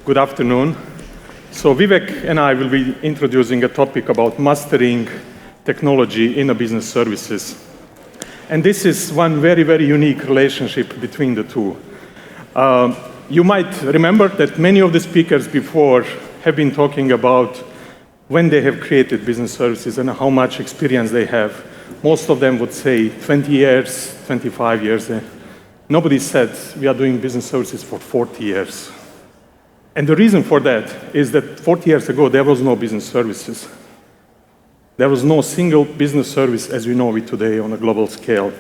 Good afternoon. So Vivek and I will be introducing a topic about mastering technology in a business services. And this is one very, very unique relationship between the two. You might remember that many of the speakers before have been talking about when they have created business services and how much experience they have. Most of them would say 20 years, 25 years. Nobody said we are doing business services for 40 years. And the reason for that is that 40 years ago, there was no business services. There was no single business service as we know it today on a global scale.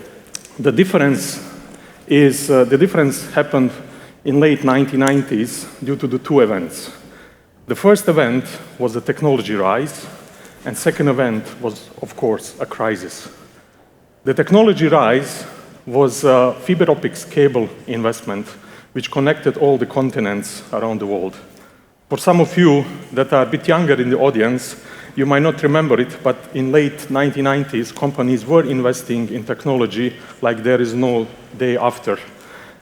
The difference happened in late 1990s due to the two events. The first event was the technology rise, and second event was, of course, a crisis. The technology rise was a fiber optics cable investment which connected all the continents around the world. For some of you that are a bit younger in the audience, you might not remember it, but in late 1990s, companies were investing in technology like there is no day after.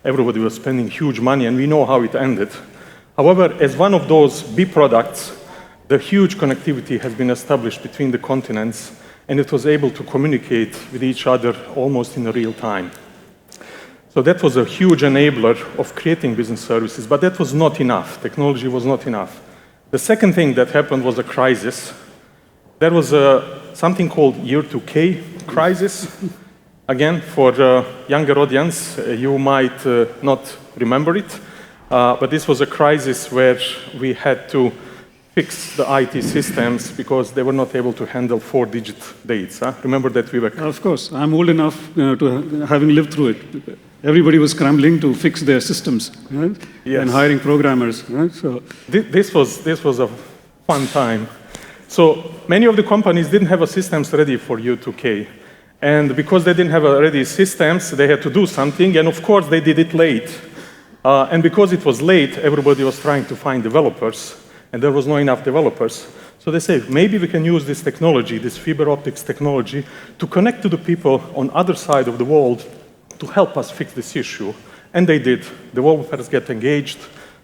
Everybody was spending huge money, and we know how it ended. However, as one of those B products, the huge connectivity has been established between the continents, and it was able to communicate with each other almost in real time. So that was a huge enabler of creating business services, but that was not enough. Technology was not enough. The second thing that happened was a crisis. There was something called Year 2K crisis. Again, for the younger audience, you might not remember it, but this was a crisis where we had to fix the IT systems because they were not able to handle 4-digit dates. Remember that, Vivek? Of course. I'm old enough to having lived through it. Everybody was scrambling to fix their systems, right? Yes. And hiring programmers. Right? So this was a fun time. So many of the companies didn't have a systems ready for U2K. And because they didn't have ready systems, they had to do something. And of course, they did it late. And because it was late, everybody was trying to find developers. And there was not enough developers. So they said, maybe we can use this technology, this fiber optics technology, to connect to the people on other side of the world to help us fix this issue. And they did. The developers get engaged,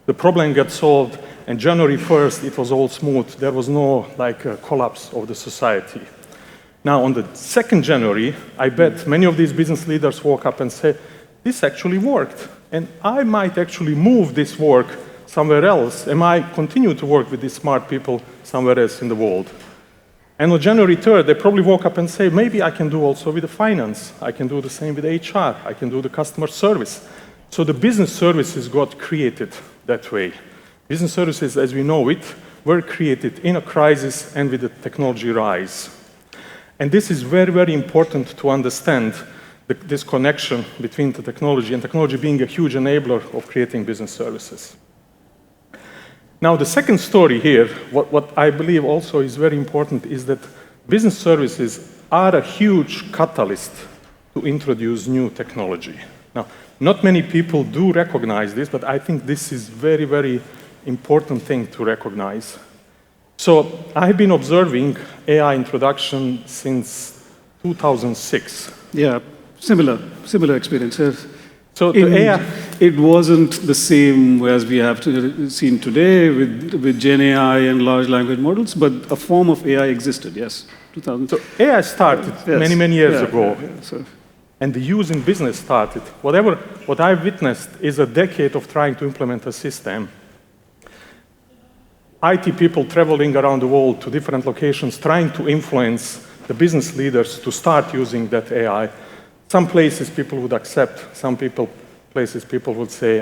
the problem got solved, and January 1st, it was all smooth. There was no collapse of the society. Now, on the 2nd January, I bet many of these business leaders woke up and said, this actually worked. And I might actually move this work somewhere else, and I continue to work with these smart people somewhere else in the world. And on January 3rd, they probably woke up and say, maybe I can do also with the finance. I can do the same with HR. I can do the customer service. So the business services got created that way. Business services, as we know it, were created in a crisis and with the technology rise. And this is very, very important to understand this connection between the technology and technology being a huge enabler of creating business services. Now, the second story here, what I believe also is very important, is that business services are a huge catalyst to introduce new technology. Now, not many people do recognize this, but I think this is very, very important thing to recognize. So I've been observing AI introduction since 2006. Yeah, similar experiences. So AI, it wasn't the same as we have seen today with Gen AI and large language models, but a form of AI existed, yes. 2000. So AI started many years ago, and the use in business started. What I've witnessed is a decade of trying to implement a system. IT people traveling around the world to different locations, trying to influence the business leaders to start using that AI. Some places people would accept, some places people would say,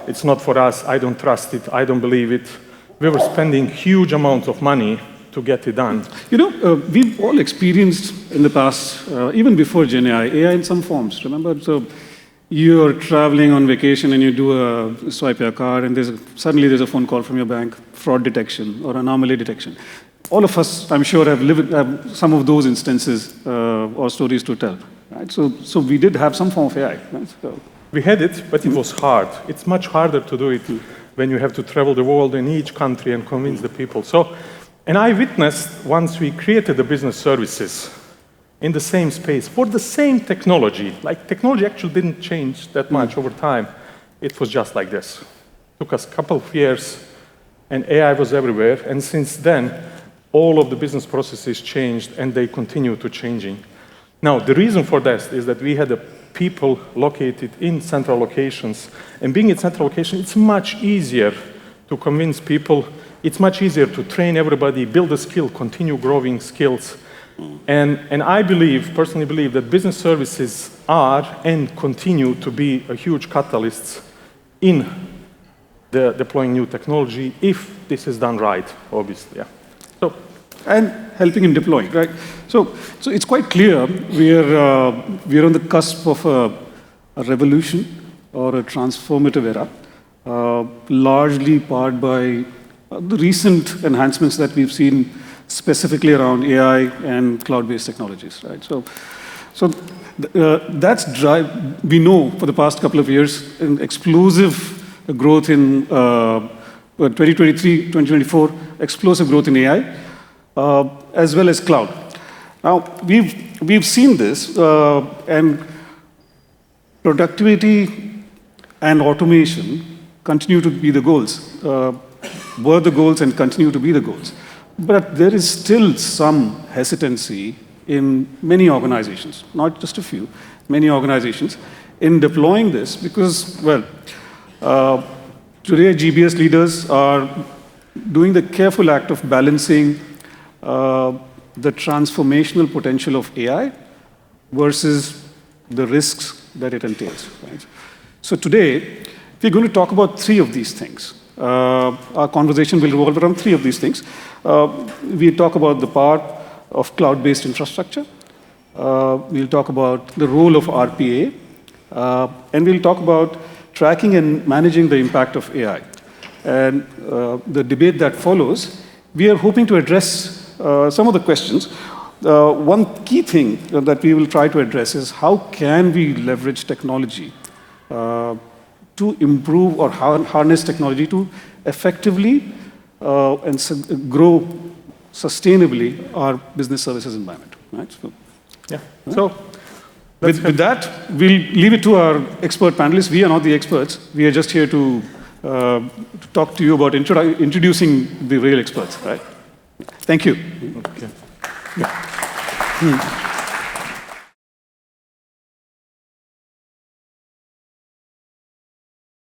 it's not for us, I don't trust it, I don't believe it. We were spending huge amounts of money to get it done. You know, we've all experienced in the past, even before Gen AI in some forms, remember? So you're traveling on vacation and you do a swipe your card and suddenly there's a phone call from your bank, fraud detection or anomaly detection. All of us, I'm sure, have lived some of those instances or stories to tell. Right? So we did have some form of AI. Right? So we had it, but it was hard. It's much harder to do it when you have to travel the world in each country and convince the people. And I witnessed once we created the business services in the same space for the same technology. Like technology actually didn't change that much over time. It was just like this. It took us a couple of years and AI was everywhere. And since then, all of the business processes changed, and they continue to changing. Now, the reason for this is that we had people located in central locations, and being in central location, it's much easier to convince people. It's much easier to train everybody, build a skill, continue growing skills. And I personally believe that business services are and continue to be a huge catalyst in the deploying new technology if this is done right, obviously. Yeah. So, and helping in deploying, right? So it's quite clear we're on the cusp of a revolution or a transformative era, largely powered by the recent enhancements that we've seen specifically around AI and cloud-based technologies, right? So that's drive. We know for the past couple of years, an explosive growth in 2023, 2024, explosive growth in AI, as well as cloud. Now, we've seen this, and productivity and automation continue to be the goals, were the goals and continue to be the goals. But there is still some hesitancy in many organizations, not just a few, many organizations, in deploying this because, well, today GBS leaders are doing the careful act of balancing the transformational potential of AI versus the risks that it entails. Right? So today, we're going to talk about three of these things. Our conversation will revolve around three of these things. We'll talk about the power of cloud-based infrastructure. We'll talk about the role of RPA. And we'll talk about tracking and managing the impact of AI. And the debate that follows, we are hoping to address some of the questions. One key thing that we will try to address is how can we leverage technology to improve or harness technology to effectively and grow sustainably our business services environment. Right? So, yeah. So with that, we'll leave it to our expert panelists. We are not the experts. We are just here to talk to you about introducing the real experts. Right? Thank you. Okay. Yeah.